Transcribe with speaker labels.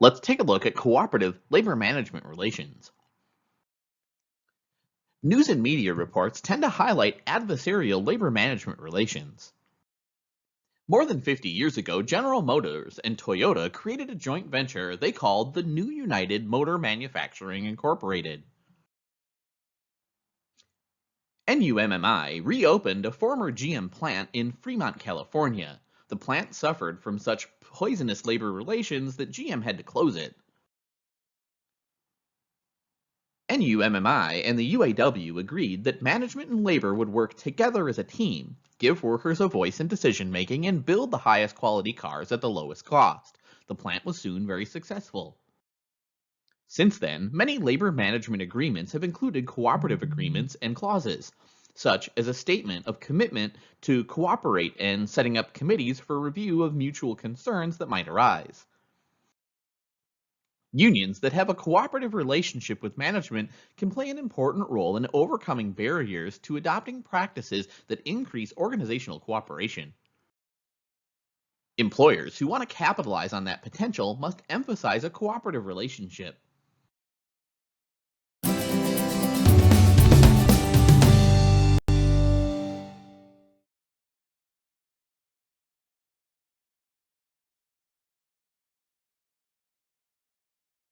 Speaker 1: Let's take a look at cooperative labor management relations. News and media reports tend to highlight adversarial labor management relations. More than 50 years ago, General Motors and Toyota created a joint venture they called the New United Motor Manufacturing Incorporated. NUMMI reopened a former GM plant in Fremont, California. The plant suffered from such poisonous labor relations that GM had to close it. NUMMI and the UAW agreed that management and labor would work together as a team, give workers a voice in decision making, and build the highest quality cars at the lowest cost. The plant was soon very successful. Since then, many labor management agreements have included cooperative agreements and clauses, such as a statement of commitment to cooperate and setting up committees for review of mutual concerns that might arise. Unions that have a cooperative relationship with management can play an important role in overcoming barriers to adopting practices that increase organizational cooperation. Employers who want to capitalize on that potential must emphasize a cooperative relationship.